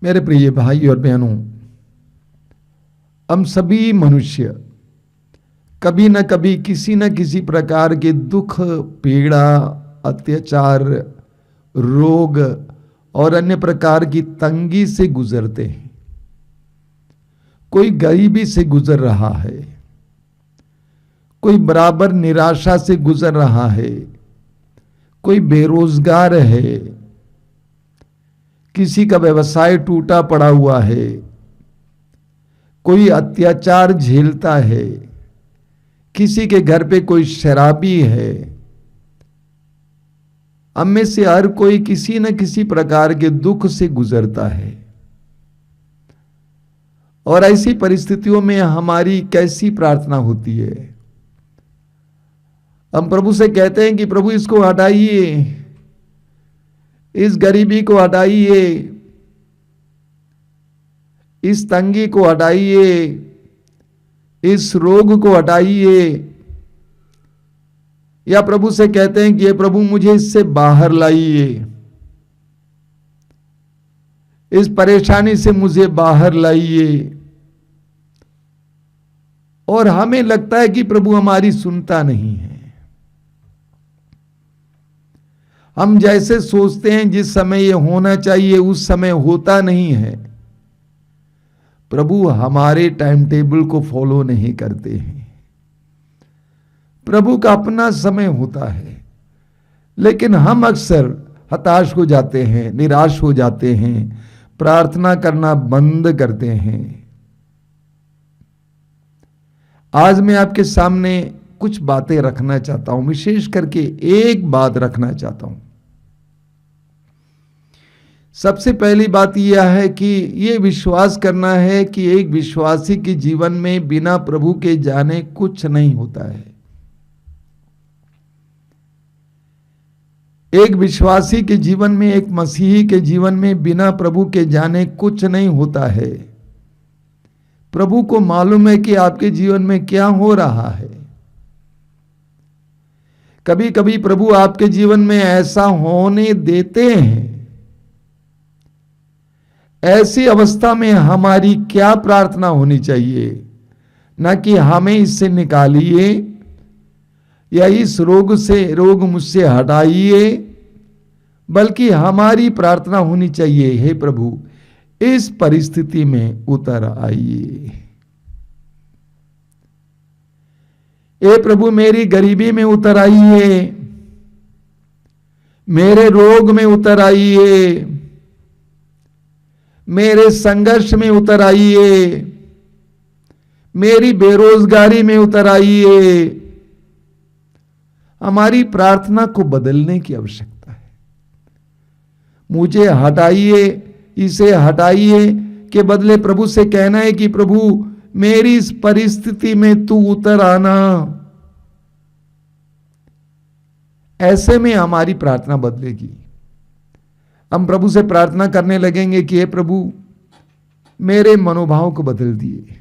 मेरे प्रिय भाई और बहनों, हम सभी मनुष्य कभी न कभी किसी न किसी प्रकार के दुख, पीड़ा, अत्याचार, रोग और अन्य प्रकार की तंगी से गुजरते हैं। कोई गरीबी से गुजर रहा है, कोई बराबर निराशा से गुजर रहा है, कोई बेरोजगार है, किसी का व्यवसाय टूटा पड़ा हुआ है, कोई अत्याचार झेलता है, किसी के घर पे कोई शराबी है। हम में से हर कोई किसी न किसी प्रकार के दुख से गुजरता है। और ऐसी परिस्थितियों में हमारी कैसी प्रार्थना होती है? हम प्रभु से कहते हैं कि प्रभु इसको हटाइए, इस गरीबी को हटाइए, इस तंगी को हटाइए, इस रोग को हटाइए। या प्रभु से कहते हैं कि ये प्रभु मुझे इससे बाहर लाइए, इस परेशानी से मुझे बाहर लाइए। और हमें लगता है कि प्रभु हमारी सुनता नहीं है। हम जैसे सोचते हैं जिस समय ये होना चाहिए उस समय होता नहीं है। प्रभु हमारे टाइम टेबल को फॉलो नहीं करते हैं। प्रभु का अपना समय होता है, लेकिन हम अक्सर हताश हो जाते हैं, निराश हो जाते हैं, प्रार्थना करना बंद करते हैं। आज मैं आपके सामने कुछ बातें रखना चाहता हूं, विशेष करके एक बात रखना चाहता हूं। सबसे पहली बात यह है कि यह विश्वास करना है कि एक विश्वासी के जीवन में बिना प्रभु के जाने कुछ नहीं होता है। एक विश्वासी के जीवन में, एक मसीही के जीवन में बिना प्रभु के जाने कुछ नहीं होता है। प्रभु को मालूम है कि आपके जीवन में क्या हो रहा है। कभी कभी प्रभु आपके जीवन में ऐसा होने देते हैं। ऐसी अवस्था में हमारी क्या प्रार्थना होनी चाहिए? ना कि हमें इससे निकालिए या इस रोग मुझसे हटाइए, बल्कि हमारी प्रार्थना होनी चाहिए, हे प्रभु इस परिस्थिति में उतर आइए। हे प्रभु मेरी गरीबी में उतर आइए, मेरे रोग में उतर आइए, मेरे संघर्ष में उतर आइए, मेरी बेरोजगारी में उतर आइए। हमारी प्रार्थना को बदलने की आवश्यकता है। मुझे हटाइए, इसे हटाइए के बदले प्रभु से कहना है कि प्रभु मेरी इस परिस्थिति में तू उतर आना। ऐसे में हमारी प्रार्थना बदलेगी। हम प्रभु से प्रार्थना करने लगेंगे कि हे प्रभु मेरे मनोभाव को बदल दिए,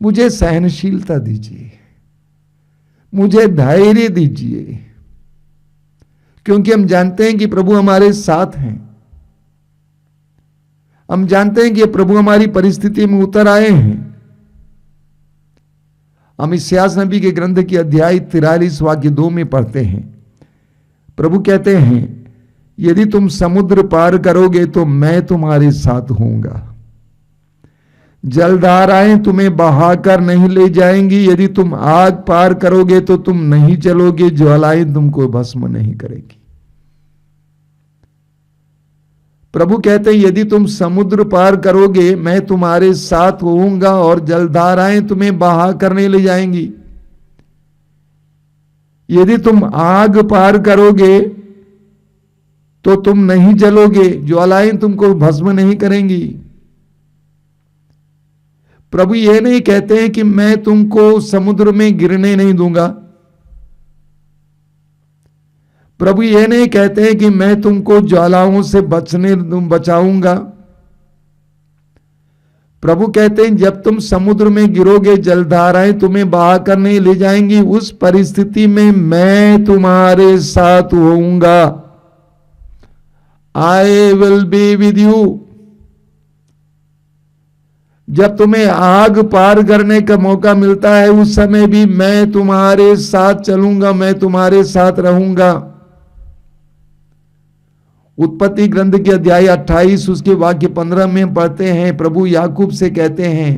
मुझे सहनशीलता दीजिए, मुझे धैर्य दीजिए, क्योंकि हम जानते हैं कि प्रभु हमारे साथ हैं। हम जानते हैं कि प्रभु हमारी परिस्थिति में उतर आए हैं। हम इस्यास नबी के ग्रंथ की अध्याय 43 वाक्य 2 में पढ़ते हैं। प्रभु कहते हैं, यदि तुम समुद्र पार करोगे तो मैं तुम्हारे साथ होऊंगा, जलधाराएं तुम्हें बहाकर नहीं ले जाएंगी। यदि तुम आग पार करोगे तो तुम नहीं जलोगे, ज्वालाएं तुमको भस्म नहीं करेगी। प्रभु कहते हैं, यदि तुम समुद्र पार करोगे मैं तुम्हारे साथ होऊंगा और जलधाराएं तुम्हें बहा करने ले जाएंगी। यदि तुम आग पार करोगे तो तुम नहीं जलोगे, ज्वालाएं तुमको भस्म नहीं करेंगी। प्रभु ये नहीं कहते हैं कि मैं तुमको समुद्र में गिरने नहीं दूंगा। प्रभु ये नहीं कहते हैं कि मैं तुमको ज्वालाओं से बचाऊंगा। प्रभु कहते हैं जब तुम समुद्र में गिरोगे जलधाराएं तुम्हें बहा कर नहीं ले जाएंगी, उस परिस्थिति में मैं तुम्हारे साथ होऊंगा। I will be with you. जब तुम्हें आग पार करने का मौका मिलता है उस समय भी मैं तुम्हारे साथ चलूंगा, मैं तुम्हारे साथ रहूंगा। उत्पत्ति ग्रंथ के अध्याय 28 उसके वाक्य 15 में पढ़ते हैं, प्रभु याकूब से कहते हैं,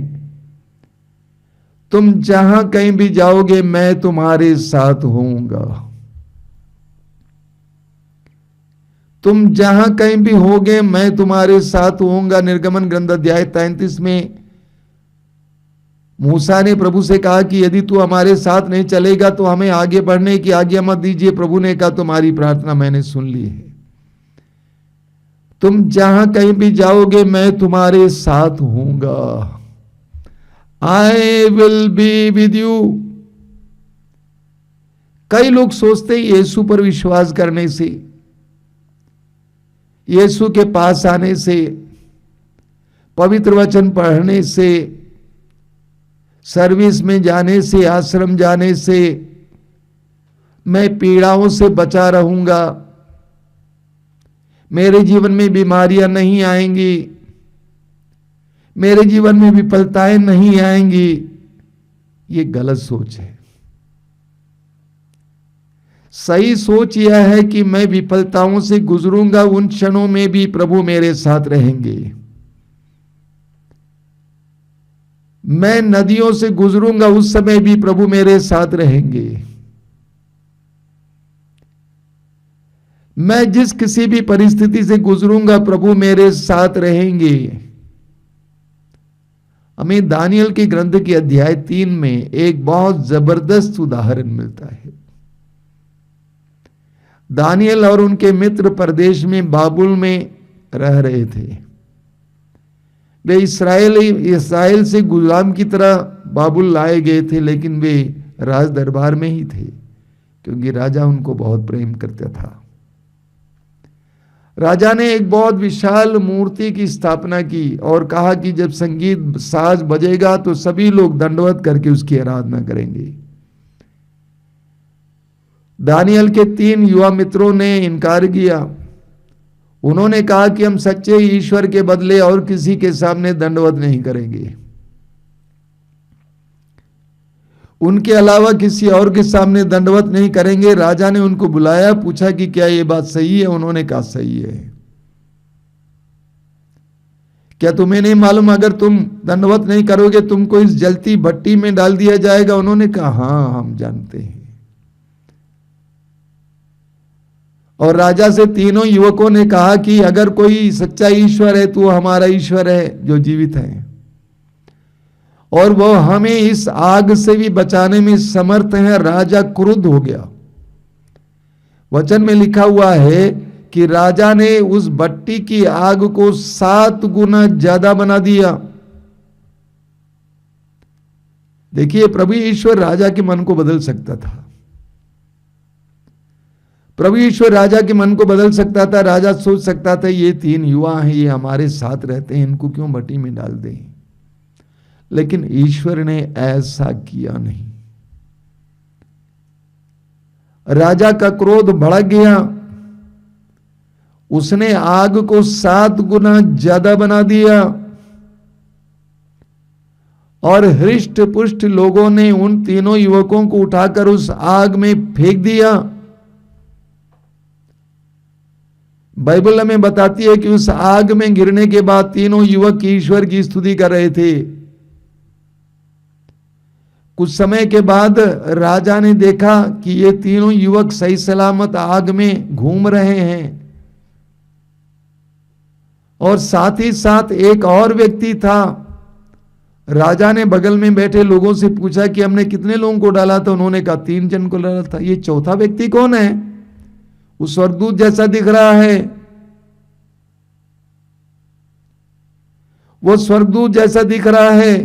तुम जहां कहीं भी जाओगे मैं तुम्हारे साथ होऊंगा। तुम जहां कहीं भी होगे मैं तुम्हारे साथ होऊंगा। निर्गमन ग्रंथ अध्याय 33 में मूसा ने प्रभु से कहा कि यदि तू हमारे साथ नहीं चलेगा तो हमें आगे बढ़ने की आज्ञा मत दीजिए। प्रभु ने कहा तुम्हारी प्रार्थना मैंने सुन ली है, तुम जहां कहीं भी जाओगे मैं तुम्हारे साथ होऊंगा। I will be with you. कई लोग सोचते हैं यीशु पर विश्वास करने से, यीशु के पास आने से, पवित्र वचन पढ़ने से, सर्विस में जाने से, आश्रम जाने से मैं पीड़ाओं से बचा रहूंगा, मेरे जीवन में बीमारियां नहीं आएंगी, मेरे जीवन में विफलताएं नहीं आएंगी। ये गलत सोच है। सही सोच यह है कि मैं विफलताओं से गुजरूंगा, उन क्षणों में भी प्रभु मेरे साथ रहेंगे। मैं नदियों से गुजरूंगा, उस समय भी प्रभु मेरे साथ रहेंगे। मैं जिस किसी भी परिस्थिति से गुजरूंगा प्रभु मेरे साथ रहेंगे। हमें दानियल के ग्रंथ के अध्याय 3 में एक बहुत जबरदस्त उदाहरण मिलता है। दानियल और उनके मित्र परदेश में बाबुल में रह रहे थे। वे इस्राएल से गुलाम की तरह बाबुल लाए गए थे, लेकिन वे राज दरबार में ही थे क्योंकि राजा उनको बहुत प्रेम करता था। राजा ने एक बहुत विशाल मूर्ति की स्थापना की और कहा कि जब संगीत साज बजेगा तो सभी लोग दंडवत करके उसकी आराधना करेंगे। दानियल के 3 युवा मित्रों ने इनकार किया। उन्होंने कहा कि हम सच्चे ईश्वर के बदले और किसी के सामने दंडवत नहीं करेंगे, उनके अलावा किसी और के सामने दंडवत नहीं करेंगे। राजा ने उनको बुलाया, पूछा कि क्या यह बात सही है? उन्होंने कहा सही है। क्या तुम्हें नहीं मालूम अगर तुम दंडवत नहीं करोगे तुमको इस जलती भट्टी में डाल दिया जाएगा? उन्होंने कहा हां हम जानते हैं। और राजा से तीनों युवकों ने कहा कि अगर कोई सच्चा ईश्वर है तो हमारा ईश्वर है जो जीवित है और वो हमें इस आग से भी बचाने में समर्थ है। राजा क्रुद्ध हो गया। वचन में लिखा हुआ है कि राजा ने उस भट्टी की आग को 7 गुना ज्यादा बना दिया। देखिए, प्रभु ईश्वर राजा के मन को बदल सकता था। प्रभु ईश्वर राजा के मन को बदल सकता था। राजा सोच सकता था ये 3 युवा हैं, ये हमारे साथ रहते हैं, इनको क्यों भट्टी में डाल दें। लेकिन ईश्वर ने ऐसा किया नहीं। राजा का क्रोध भड़क गया। उसने आग को 7 गुना ज्यादा बना दिया और हृष्ट पुष्ट लोगों ने उन तीनों युवकों को उठाकर उस आग में फेंक दिया। बाइबल हमें बताती है कि उस आग में गिरने के बाद तीनों युवक ईश्वर की स्तुति कर रहे थे। कुछ समय के बाद राजा ने देखा कि ये तीनों युवक सही सलामत आग में घूम रहे हैं और साथ ही साथ एक और व्यक्ति था। राजा ने बगल में बैठे लोगों से पूछा कि हमने कितने लोगों को डाला था? उन्होंने कहा 3 जन को डाला था। ये चौथा व्यक्ति कौन है? वो स्वर्गदूत जैसा दिख रहा है। वो स्वर्गदूत जैसा दिख रहा है।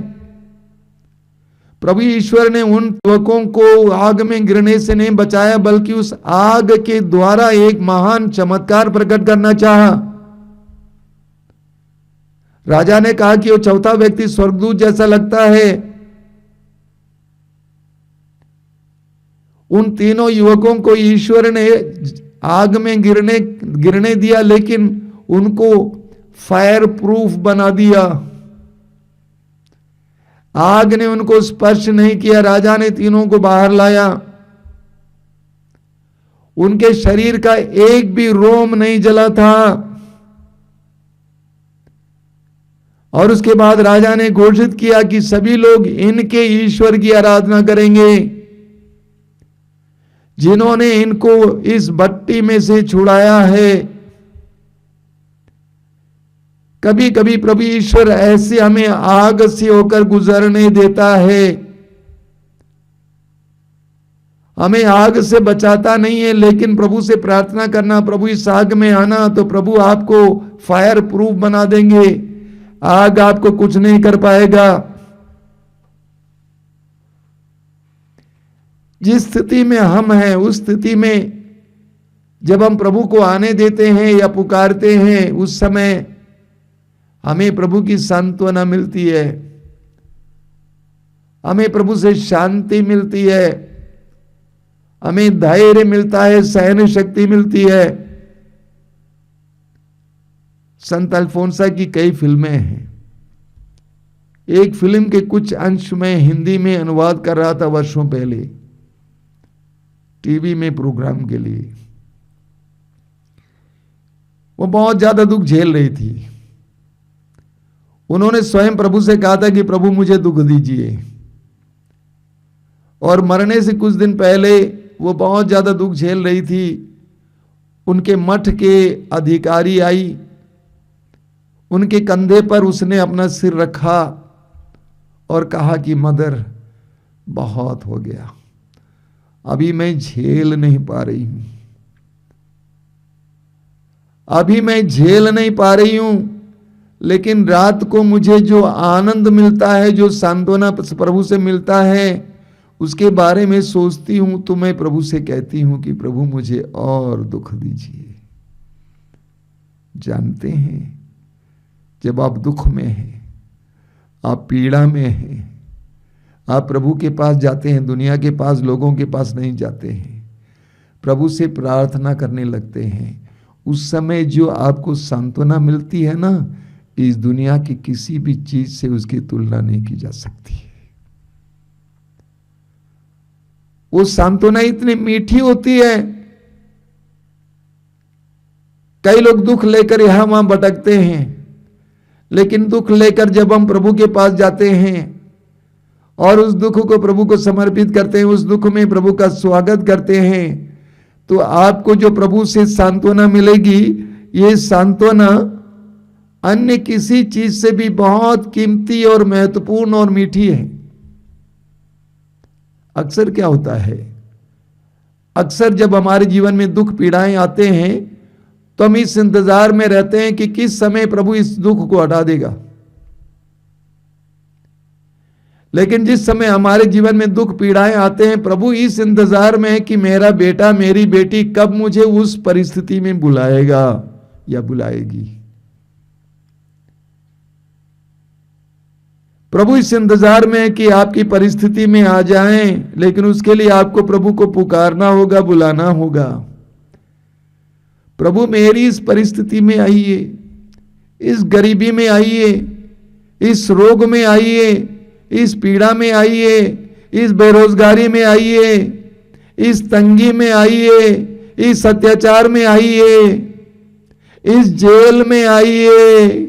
प्रभु ईश्वर ने उन युवकों को आग में गिरने से नहीं बचाया, बल्कि उस आग के द्वारा एक महान चमत्कार प्रकट करना चाहा। राजा ने कहा कि वो चौथा व्यक्ति स्वर्गदूत जैसा लगता है। उन तीनों युवकों को ईश्वर ने आग में गिरने दिया, लेकिन उनको फायर प्रूफ बना दिया। आग ने उनको स्पर्श नहीं किया। राजा ने तीनों को बाहर लाया। उनके शरीर का एक भी रोम नहीं जला था। और उसके बाद राजा ने घोषित किया कि सभी लोग इनके ईश्वर की आराधना करेंगे, जिन्होंने इनको इस भट्टी में से छुड़ाया है। कभी कभी प्रभु ईश्वर ऐसे हमें आग से होकर गुजरने देता है, हमें आग से बचाता नहीं है, लेकिन प्रभु से प्रार्थना करना, प्रभु इस आग में आना, तो प्रभु आपको फायर प्रूफ बना देंगे। आग आपको कुछ नहीं कर पाएगा। जिस स्थिति में हम हैं, उस स्थिति में जब हम प्रभु को आने देते हैं या पुकारते हैं, उस समय हमें प्रभु की सांत्वना मिलती है, हमें प्रभु से शांति मिलती है, हमें धैर्य मिलता है, सहन शक्ति मिलती है। संत अल्फोंसा की कई फिल्में हैं। एक फिल्म के कुछ अंश में हिंदी में अनुवाद कर रहा था वर्षों पहले टीवी में प्रोग्राम के लिए। वो बहुत ज्यादा दुख झेल रही थी। उन्होंने स्वयं प्रभु से कहा था कि प्रभु मुझे दुख दीजिए, और मरने से कुछ दिन पहले वो बहुत ज्यादा दुख झेल रही थी। उनके मठ के अधिकारी आई, उनके कंधे पर उसने अपना सिर रखा और कहा कि मदर बहुत हो गया, अभी मैं झेल नहीं पा रही हूं, अभी मैं झेल नहीं पा रही हूं। लेकिन रात को मुझे जो आनंद मिलता है, जो सांत्वना प्रभु से मिलता है, उसके बारे में सोचती हूं तो मैं प्रभु से कहती हूं कि प्रभु मुझे और दुख दीजिए। जानते हैं, जब आप दुख में हैं, आप पीड़ा में हैं, आप प्रभु के पास जाते हैं, दुनिया के पास, लोगों के पास नहीं जाते हैं, प्रभु से प्रार्थना करने लगते हैं, उस समय जो आपको सांत्वना मिलती है ना, इस दुनिया की किसी भी चीज से उसकी तुलना नहीं की जा सकती है। वो सांत्वना इतनी मीठी होती है। कई लोग दुख लेकर यहां वहां भटकते हैं, लेकिन दुख लेकर जब हम प्रभु के पास जाते हैं और उस दुख को प्रभु को समर्पित करते हैं, उस दुख में प्रभु का स्वागत करते हैं, तो आपको जो प्रभु से सांत्वना मिलेगी, ये सांत्वना अन्य किसी चीज से भी बहुत कीमती और महत्वपूर्ण और मीठी है। अक्सर क्या होता है, अक्सर जब हमारे जीवन में दुख पीड़ाएं आते हैं तो हम इस इंतजार में रहते हैं कि किस समय प्रभु इस दुख को हटा देगा। लेकिन जिस समय हमारे जीवन में दुख पीड़ाएं आते हैं, प्रभु इस इंतजार में है कि मेरा बेटा, मेरी बेटी कब मुझे उस परिस्थिति में बुलाएगा या बुलाएगी। प्रभु इस इंतजार में है कि आपकी परिस्थिति में आ जाएं, लेकिन उसके लिए आपको प्रभु को पुकारना होगा, बुलाना होगा। प्रभु मेरी इस परिस्थिति में आइए, इस गरीबी में आइए, इस रोग में आइए, इस पीड़ा में आइए, इस बेरोजगारी में आइए, इस तंगी में आइए, इस अत्याचार में आइए, इस जेल में आइए।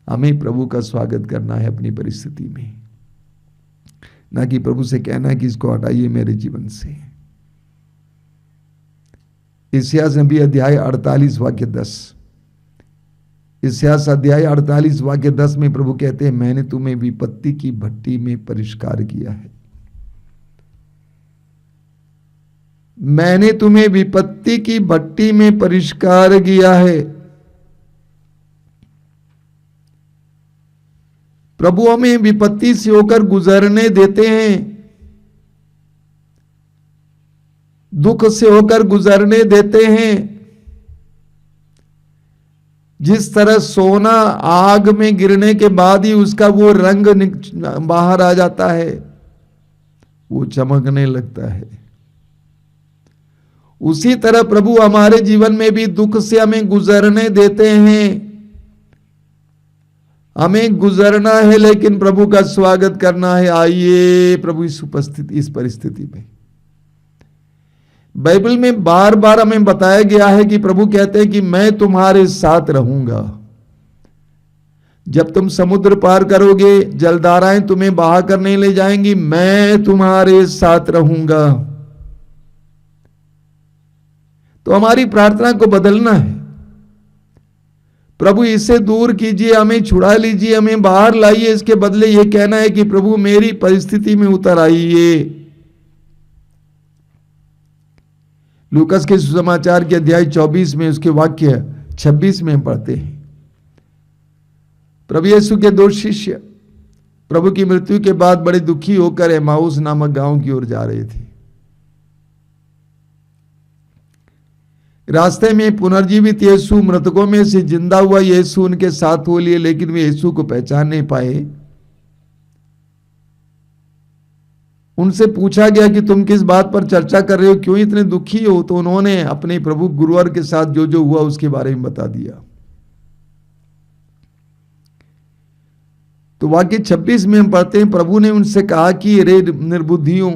हमें प्रभु का स्वागत करना है अपनी परिस्थिति में, ना कि प्रभु से कहना है कि इसको हटाइए मेरे जीवन से। इस्यास नबी अध्याय 48 वाक्य 10, इस्यास अध्याय 48 वाक्य 10 में प्रभु कहते हैं, मैंने तुम्हें विपत्ति की भट्टी में परिष्कार किया है। मैंने तुम्हें विपत्ति की भट्टी में परिष्कार किया है। प्रभु हमें विपत्ति से होकर गुजरने देते हैं, दुख से होकर गुजरने देते हैं। जिस तरह सोना आग में गिरने के बाद ही उसका वो रंग बाहर आ जाता है, वो चमकने लगता है, उसी तरह प्रभु हमारे जीवन में भी दुख से हमें गुजरने देते हैं। हमें गुजरना है, लेकिन प्रभु का स्वागत करना है। आइए प्रभु इस परिस्थिति में। बाइबल में बार बार हमें बताया गया है कि प्रभु कहते हैं कि मैं तुम्हारे साथ रहूंगा। जब तुम समुद्र पार करोगे, जलधाराएं तुम्हें बहा कर नहीं ले जाएंगी, मैं तुम्हारे साथ रहूंगा। तो हमारी प्रार्थना को बदलना है। प्रभु इसे दूर कीजिए, हमें छुड़ा लीजिए, हमें बाहर लाइए। इसके बदले यह कहना है कि प्रभु मेरी परिस्थिति में उतर आइए। लूकास के सुसमाचार के अध्याय 24 में उसके वाक्य 26 में पढ़ते हैं। प्रभु यीशु के 2 शिष्य प्रभु की मृत्यु के बाद बड़े दुखी होकर एमाउस नामक गांव की ओर जा रहे थे। रास्ते में पुनर्जीवित यीशु, मृतकों में से जिंदा हुआ यीशु उनके साथ हो लिए, लेकिन वे यीशु को पहचान नहीं पाए। उनसे पूछा गया कि तुम किस बात पर चर्चा कर रहे हो, क्यों इतने दुखी हो? तो उन्होंने अपने प्रभु गुरुवर के साथ जो जो हुआ उसके बारे में बता दिया। तो वाक्य 26 में हम पढ़ते हैं, प्रभु ने उनसे कहा कि रे निर्बुद्धियों,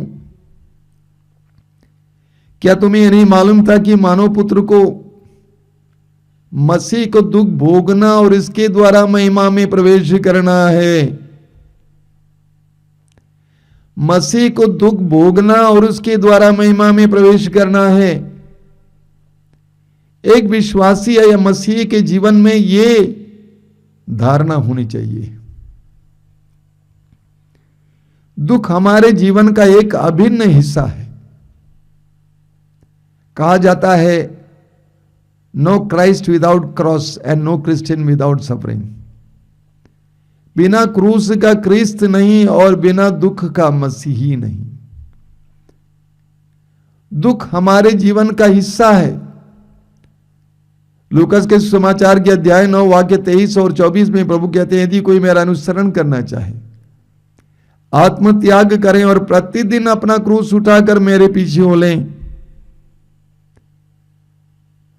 क्या तुम्हें नहीं मालूम था कि मानव पुत्र को मसीह को दुख भोगना और इसके द्वारा महिमा में प्रवेश करना है? मसीह को दुख भोगना और उसके द्वारा महिमा में प्रवेश करना है। एक विश्वासी या मसीह के जीवन में यह धारणा होनी चाहिए। दुख हमारे जीवन का एक अभिन्न हिस्सा है। कहा जाता है, no Christ without cross and no Christian without suffering. बिना क्रूस का क्रिस्त नहीं और बिना दुख का मसीही नहीं। दुख हमारे जीवन का हिस्सा है। लूकास के समाचार के अध्याय 9 वाक्य 23 और 24 में प्रभु कहते हैं, यदि कोई मेरा अनुसरण करना चाहे, आत्मत्याग करें और प्रतिदिन अपना क्रूस उठाकर मेरे पीछे हो लें।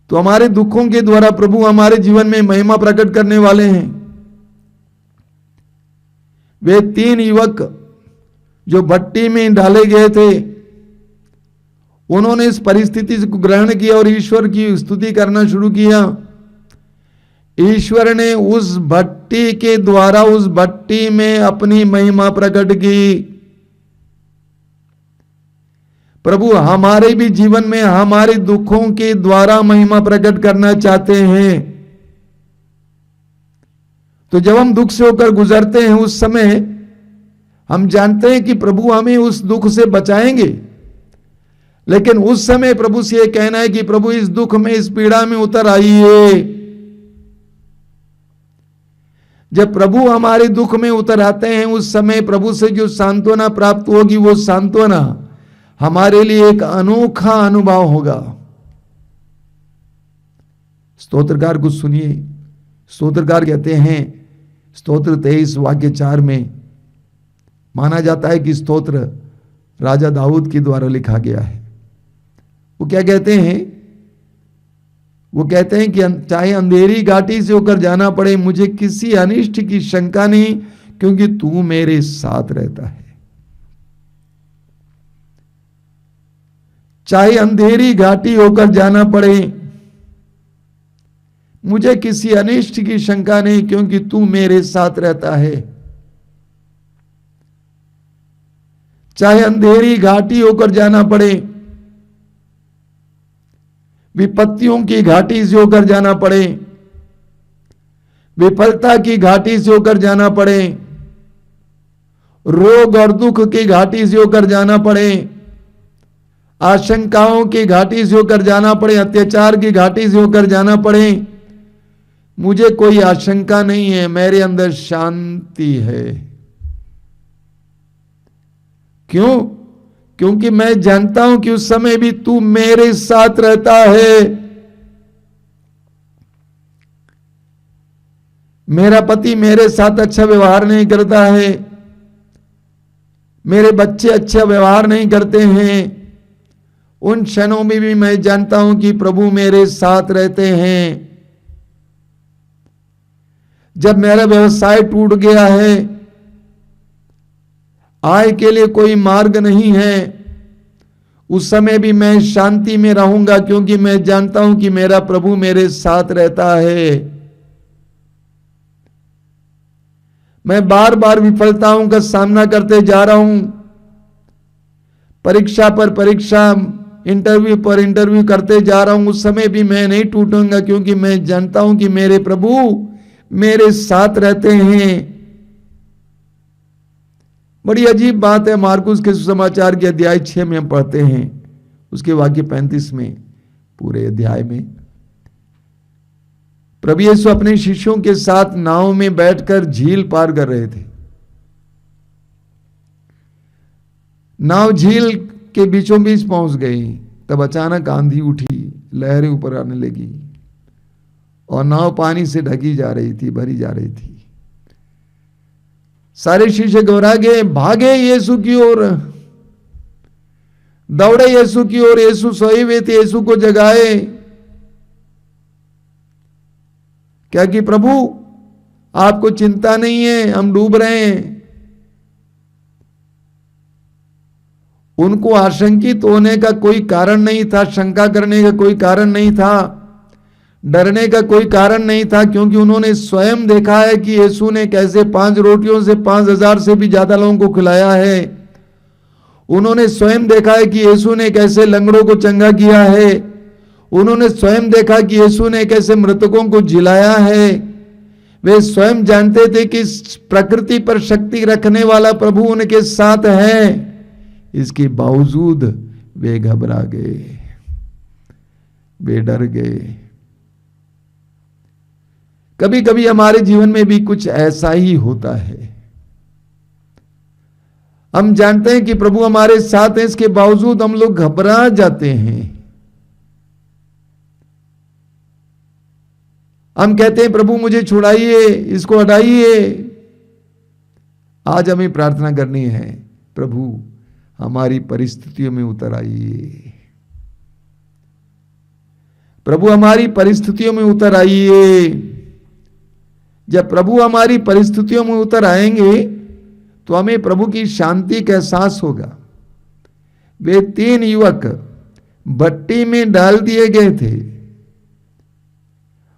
तो हमारे दुखों के द्वारा प्रभु हमारे जीवन में महिमा प्रकट करने वाले हैं। वे 3 युवक जो भट्टी में डाले गए थे, उन्होंने इस परिस्थिति को ग्रहण किया और ईश्वर की स्तुति करना शुरू किया। ईश्वर ने उस भट्टी के द्वारा उस भट्टी में अपनी महिमा प्रकट की। प्रभु हमारे भी जीवन में हमारे दुखों के द्वारा महिमा प्रकट करना चाहते हैं। तो जब हम दुख से होकर गुजरते हैं, उस समय हम जानते हैं कि प्रभु हमें उस दुख से बचाएंगे। लेकिन उस समय प्रभु से यह कहना है कि प्रभु इस दुख में, इस पीड़ा में उतर आइए। जब प्रभु हमारे दुख में उतर आते हैं, उस समय प्रभु से जो सांत्वना प्राप्त होगी, वो सांत्वना हमारे लिए एक अनोखा अनुभव होगा। स्तोत्रकार को सुनिए। स्तोत्रकार कहते हैं, स्तोत्र 23 वाक्य 4 में माना जाता है कि स्तोत्र राजा दाऊद के द्वारा लिखा गया है। वो क्या कहते हैं? वो कहते हैं कि चाहे अंधेरी घाटी से होकर जाना पड़े, मुझे किसी अनिष्ट की शंका नहीं, क्योंकि तू मेरे साथ रहता है। चाहे अंधेरी घाटी होकर जाना पड़े, मुझे किसी अनिष्ट की शंका नहीं, क्योंकि तू मेरे साथ रहता है। चाहे अंधेरी घाटी होकर जाना पड़े, विपत्तियों की घाटी से होकर जाना पड़े, विफलता की घाटी से होकर जाना पड़े, रोग और दुख की घाटी से होकर जाना पड़े, आशंकाओं की घाटी से होकर जाना पड़े, अत्याचार की घाटी से होकर जाना पड़े, मुझे कोई आशंका नहीं है, मेरे अंदर शांति है। क्यों? क्योंकि मैं जानता हूं कि उस समय भी तू मेरे साथ रहता है। मेरा पति मेरे साथ अच्छा व्यवहार नहीं करता है, मेरे बच्चे अच्छा व्यवहार नहीं करते हैं, उन क्षणों में भी मैं जानता हूं कि प्रभु मेरे साथ रहते हैं। जब मेरा व्यवसाय टूट गया है, आय के लिए कोई मार्ग नहीं है, उस समय भी मैं शांति में रहूंगा, क्योंकि मैं जानता हूं कि मेरा प्रभु मेरे साथ रहता है। मैं बार बार विफलताओं का सामना करते जा रहा हूं, परीक्षा पर परीक्षा, इंटरव्यू पर इंटरव्यू करते जा रहा हूं, उस समय भी मैं नहीं टूटूंगा, क्योंकि मैं जानता हूं कि मेरे प्रभु मेरे साथ रहते हैं। बड़ी अजीब बात है, मार्कुस के सुसमाचार के अध्याय 6 में हम पढ़ते हैं, उसके वाक्य 35 में, पूरे अध्याय में प्रभु यीशु अपने शिष्यों के साथ नाव में बैठकर झील पार कर रहे थे। नाव झील के बीचों बीच पहुंच गई, तब अचानक आंधी उठी, लहरें ऊपर आने लगी और नाव पानी से ढकी जा रही थी, भरी जा रही थी। सारे शिष्य घबरा गए, भागे यीशु की ओर, दौड़े यीशु की ओर। यीशु सोए हुए थे, यीशु को जगाए। क्या कि प्रभु आपको चिंता नहीं है, हम डूब रहे हैं। उनको आशंकित होने का कोई कारण नहीं था, शंका करने का कोई कारण नहीं था, डरने का कोई कारण नहीं था, क्योंकि उन्होंने स्वयं देखा है कि यीशु ने कैसे 5 रोटियों से 5,000 से भी ज्यादा लोगों को खिलाया है। उन्होंने स्वयं देखा है कि यीशु ने कैसे लंगड़ों को चंगा किया है। उन्होंने स्वयं देखा कि यीशु ने कैसे मृतकों को जिलाया है। वे स्वयं जानते थे कि प्रकृति पर शक्ति रखने वाला प्रभु उनके साथ है। इसके बावजूद वे घबरा गए, वे डर गए। कभी कभी हमारे जीवन में भी कुछ ऐसा ही होता है। हम जानते हैं कि प्रभु हमारे साथ हैं, इसके बावजूद हम लोग घबरा जाते हैं। हम कहते हैं प्रभु मुझे छुड़ाइए, इसको हटाइए। आज हमें प्रार्थना करनी है, प्रभु हमारी परिस्थितियों में उतर आइए, प्रभु हमारी परिस्थितियों में उतर आइए। जब प्रभु हमारी परिस्थितियों में उतर आएंगे तो हमें प्रभु की शांति का एहसास होगा। वे 3 युवक भट्टी में डाल दिए गए थे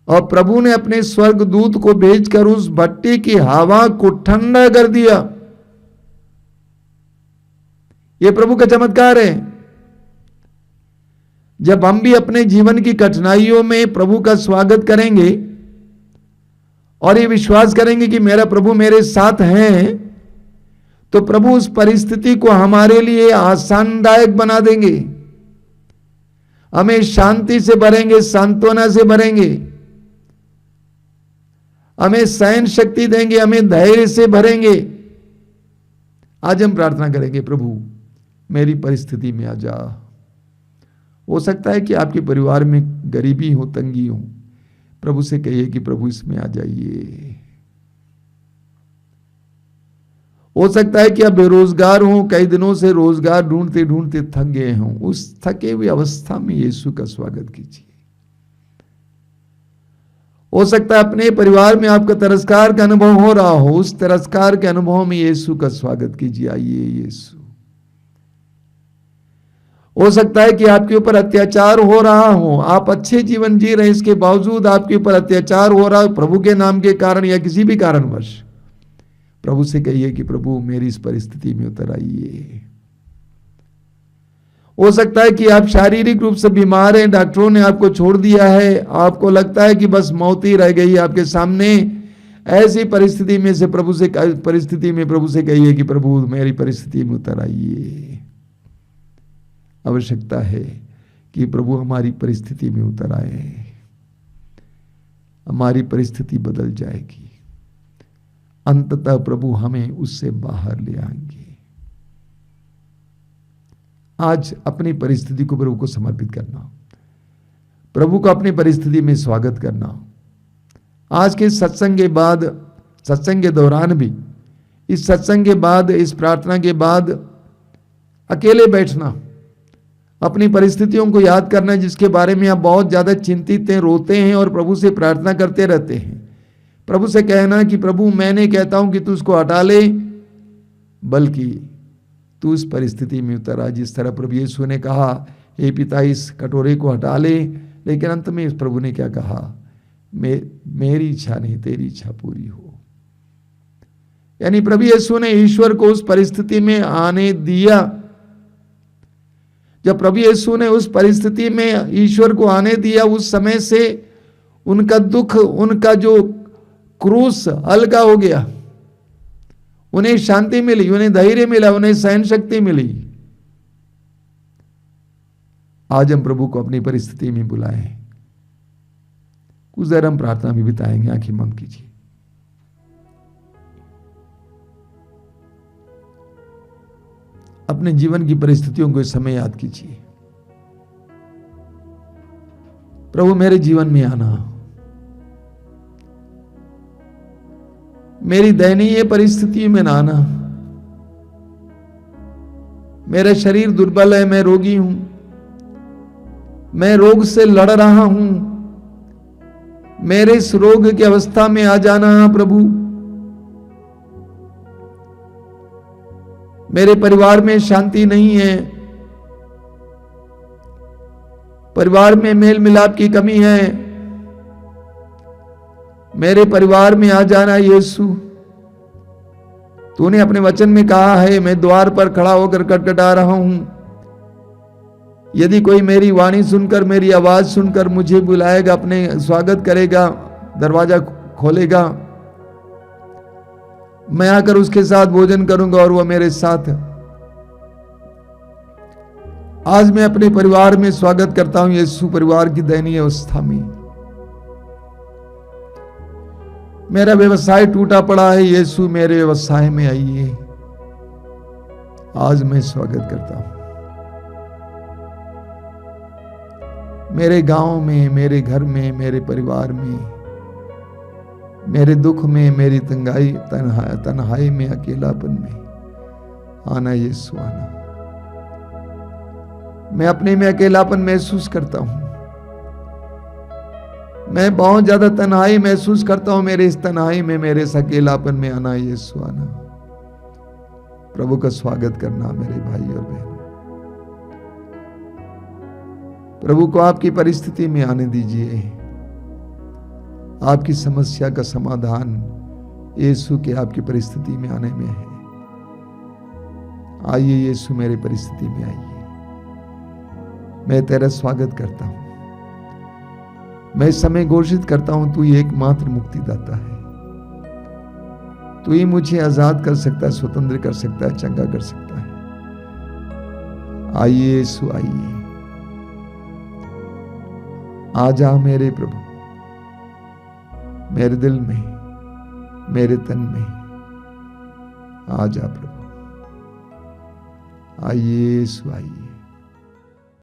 और प्रभु ने अपने स्वर्गदूत को भेजकर उस भट्टी की हवा को ठंडा कर दिया। यह प्रभु का चमत्कार है। जब हम भी अपने जीवन की कठिनाइयों में प्रभु का स्वागत करेंगे और ये विश्वास करेंगे कि मेरा प्रभु मेरे साथ है, तो प्रभु उस परिस्थिति को हमारे लिए आसानदायक बना देंगे, हमें शांति से भरेंगे, सांत्वना से भरेंगे, हमें सहन शक्ति देंगे, हमें धैर्य से भरेंगे। आज हम प्रार्थना करेंगे, प्रभु मेरी परिस्थिति में आ जा। हो सकता है कि आपके परिवार में गरीबी हो, तंगी हो, प्रभु से कहिए कि प्रभु इसमें आ जाइए। हो सकता है कि आप बेरोजगार हो, कई दिनों से रोजगार ढूंढते ढूंढते थक गए हों, उस थके हुए अवस्था में यीशु का स्वागत कीजिए। हो सकता है अपने परिवार में आपका तिरस्कार का अनुभव हो रहा हो, उस तिरस्कार के अनुभव में यीशु का स्वागत कीजिए। आइए यीशु। हो सकता है कि आपके ऊपर अत्याचार हो रहा हो, आप अच्छे जीवन जी रहे, इसके बावजूद आपके ऊपर अत्याचार हो रहा हो, प्रभु के नाम के कारण या किसी भी कारणवश। प्रभु से कहिए कि प्रभु मेरी इस परिस्थिति में उतर आइए। हो सकता है कि आप शारीरिक रूप से बीमार हैं, डॉक्टरों ने आपको छोड़ दिया है, आपको लगता है कि बस मौत ही रह गई है आपके सामने। ऐसी परिस्थिति में प्रभु से कहिए कि प्रभु मेरी परिस्थिति में उतर आइए। आवश्यकता है कि प्रभु हमारी परिस्थिति में उतर आए, हमारी परिस्थिति बदल जाएगी, अंततः प्रभु हमें उससे बाहर ले आएंगे। आज अपनी परिस्थिति को प्रभु को समर्पित करना, प्रभु को अपनी परिस्थिति में स्वागत करना। आज के सत्संग के बाद, सत्संग के दौरान भी, इस सत्संग के बाद, इस प्रार्थना के बाद अकेले बैठना, अपनी परिस्थितियों को याद करना जिसके बारे में आप बहुत ज्यादा चिंतित हैं, रोते हैं और प्रभु से प्रार्थना करते रहते हैं। प्रभु से कहना कि प्रभु मैं नहीं कहता हूं कि तू उसको हटा ले, बल्कि तू उस परिस्थिति में उतर आ। जिस तरह प्रभु यीशु ने कहा हे पिता इस कटोरे को हटा ले, लेकिन अंत में इस प्रभु ने क्या कहा, मेरी इच्छा नहीं तेरी इच्छा पूरी हो। यानी प्रभु यीशु ने ईश्वर को उस परिस्थिति में आने दिया। जब प्रभु यीशु ने उस परिस्थिति में ईश्वर को आने दिया, उस समय से उनका दुख, उनका जो क्रूस हल्का हो गया, उन्हें शांति मिली, उन्हें धैर्य मिला, उन्हें सहन शक्ति मिली। आज हम प्रभु को अपनी परिस्थिति में बुलाएं, कुछ देर हम प्रार्थना भी बिताएंगे। आंखें बंद कीजिए। अपने जीवन की परिस्थितियों को इस समय याद कीजिए। प्रभु मेरे जीवन में आना, मेरी दयनीय परिस्थिति में ना आना। मेरा शरीर दुर्बल है, मैं रोगी हूं, मैं रोग से लड़ रहा हूं। मेरे इस रोग की अवस्था में आ जाना प्रभु। मेरे परिवार में शांति नहीं है, परिवार में मेल मिलाप की कमी है। मेरे परिवार में आ जाना यीशु। तूने अपने वचन में कहा है मैं द्वार पर खड़ा होकर खटखटा रहा हूं। यदि कोई मेरी वाणी सुनकर, मेरी आवाज सुनकर मुझे बुलाएगा, अपने स्वागत करेगा, दरवाजा खोलेगा, मैं आकर उसके साथ भोजन करूंगा और वह मेरे साथ। आज मैं अपने परिवार में स्वागत करता हूं यीशु। परिवार की दयनीय अवस्था में मेरा व्यवसाय टूटा पड़ा है यीशु, मेरे व्यवसाय में आइए। आज मैं स्वागत करता हूं। मेरे गांव में, मेरे घर में, मेरे परिवार में, मेरे दुख में, मेरी तन्हाई में, अकेलापन में आना यीशु आना। मैं अपने में अकेलापन महसूस करता हूं, मैं बहुत ज्यादा तन्हाई महसूस करता हूं। मेरे इस तन्हाई में, मेरे इस अकेलापन में आना यीशु आना। प्रभु का स्वागत करना मेरे भाई और बहनों। प्रभु को आपकी परिस्थिति में आने दीजिए। आपकी समस्या का समाधान यीशु के आपकी परिस्थिति में आने में है। आइए यीशु मेरी परिस्थिति में आइए। मैं तेरा स्वागत करता हूं। मैं इस समय घोषित करता हूं तू ही एकमात्र मुक्तिदाता है। तू ही मुझे आजाद कर सकता है, स्वतंत्र कर सकता है, चंगा कर सकता है। आइए यीशु आइए। आ जा मेरे प्रभु, मेरे दिल में, मेरे तन में आ जा प्रभु। आइए यीशु आइए।